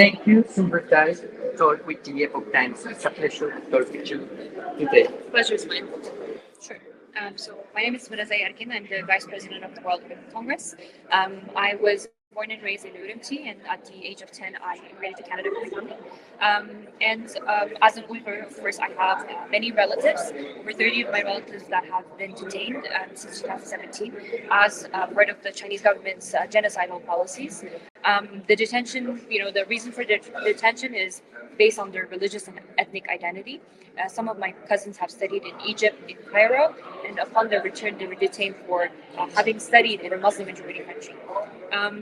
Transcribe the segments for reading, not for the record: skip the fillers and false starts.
Thank you, Sumbertai, to talk with the Epoch Times. It's a pleasure to talk with you today. Pleasure is mine. Sure. My name is Vanessa Yarkin. I'm the Vice President of the World Women Congress. I was born and raised in Urumqi, and at the age of 10, I immigrated to Canada with my family. As an Uyghur, of course, I have many relatives, over 30 of my relatives that have been detained since 2017 as part of the Chinese government's genocidal policies. The detention, the reason for the detention is based on their religious and ethnic identity. Some of my cousins have studied in Egypt, in Cairo, and upon their return, they were detained for having studied in a Muslim majority country.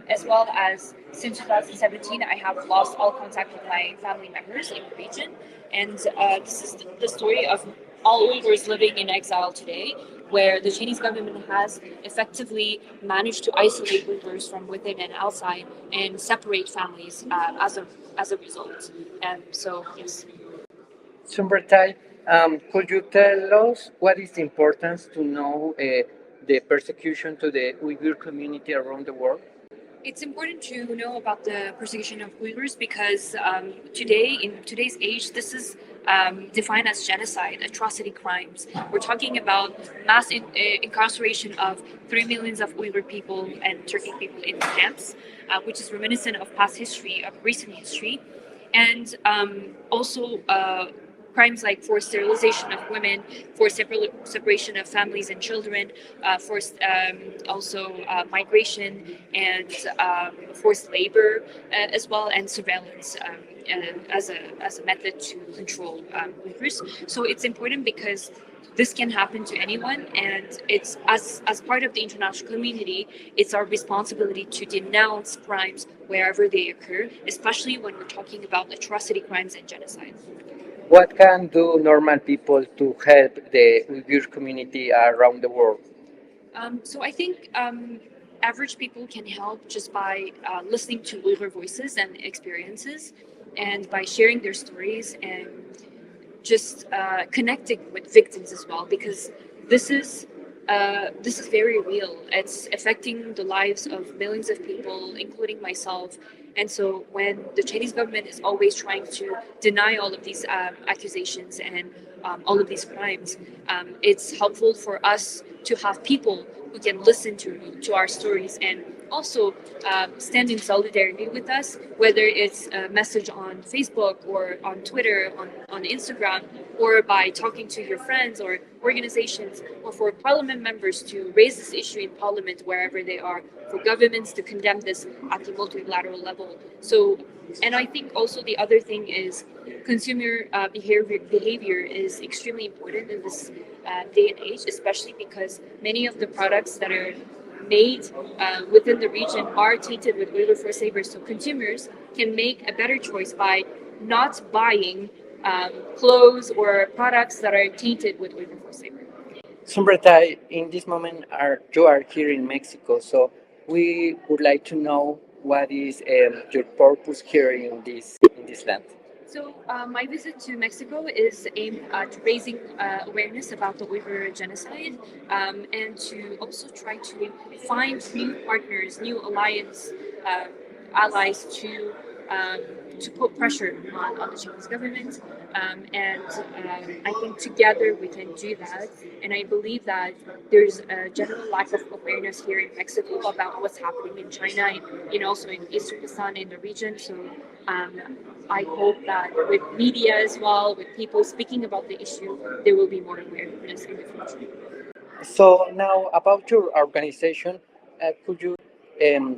As well as since 2017, I have lost all contact with my family members in the region. And this is the story of all Uyghurs living in exile today, where the Chinese government has effectively managed to isolate Uyghurs from within and outside and separate families as a result. Yes. Sumbertai, could you tell us what is the importance to know the persecution to the Uyghur community around the world? It's important to know about the persecution of Uyghurs because today, in today's age, this is defined as genocide, atrocity crimes. We're talking about mass incarceration of 3 millions of Uyghur people and Turkic people in camps, which is reminiscent of past history, of recent history. And also crimes like forced sterilization of women, forced separation of families and children, forced migration and forced labor, as well as surveillance as a method to control Uyghurs. So it's important because this can happen to anyone, and it's as part of the international community, it's our responsibility to denounce crimes wherever they occur, especially when we're talking about atrocity crimes and genocide. What can do normal people to help the Uyghur community around the world? So I think average people can help just by listening to Uyghur voices and experiences, and by sharing their stories and just connecting with victims as well, because this is very real. It's affecting the lives of millions of people, including myself. And so when the Chinese government is always trying to deny all of these accusations and all of these crimes, it's helpful for us to have people who can listen to our stories and also stand in solidarity with us, whether it's a message on Facebook or on Twitter, on Instagram, or by talking to your friends or organizations, or for parliament members to raise this issue in parliament wherever they are, for governments to condemn this at the multilateral level. So, and I think also the other thing is consumer behavior is extremely important in this day and age, especially because many of the products that are made within the region are tainted with Uyghur forced labor. So consumers can make a better choice by not buying clothes or products that are tainted with Uyghur forced labor. Sumbertai, in this moment, you are here in Mexico, so we would like to know what is your purpose here in this land. So my visit to Mexico is aimed at raising awareness about the Uyghur genocide, and to also try to find new partners, new allies to put pressure on the Chinese government. I think together we can do that. And I believe that there's a general lack of awareness here in Mexico about what's happening in China and also in East Pakistan, in the region. So I hope that with media as well, with people speaking about the issue, there will be more awareness in the future. So now about your organization, could you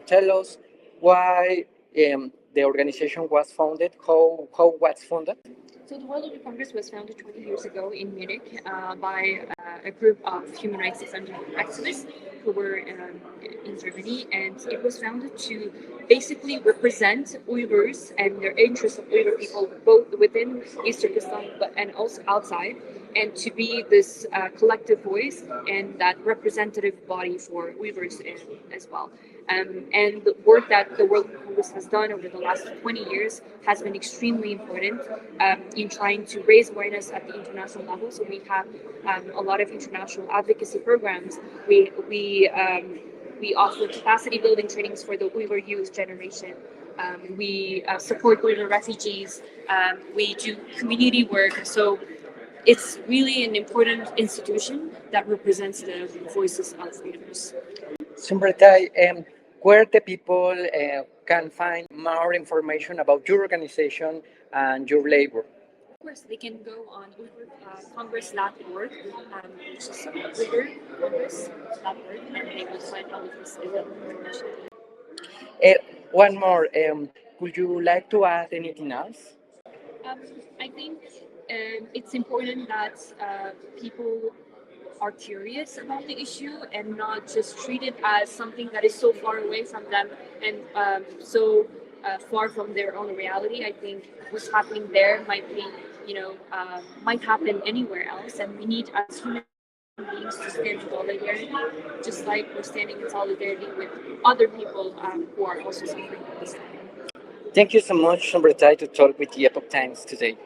tell us why the organization was founded? How was founded? So the World Olympic Congress was founded 20 years ago in Munich by a group of human rights defender activists who were in Germany, and it was founded to basically represent Uyghurs and their interests of Uyghur people both within East Turkestan and also outside, and to be this collective voice and that representative body for Uyghurs as well. And the work that the World Congress has done over the last 20 years has been extremely important in trying to raise awareness at the international level. So we have a lot of international advocacy programs. We offer capacity building trainings for the Uyghur youth generation. We support Uyghur refugees. We do community work. So it's really an important institution that represents the voices of Uyghurs. Sumbertai, where the people can find more information about your organization and your labor. Of course, they can go on uigurcongress.org, which is uigurcongress.org, and they will find all of this information. One more, would you like to add anything else? I think it's important that people are curious about the issue and not just treat it as something that is so far away from them and so far from their own reality. I think what's happening there might be, might happen anywhere else, and we need as human beings to stand in solidarity, just like we're standing in solidarity with other people who are also suffering from this. Thank you so much, Sumbertai, to talk with the Epoch Times today.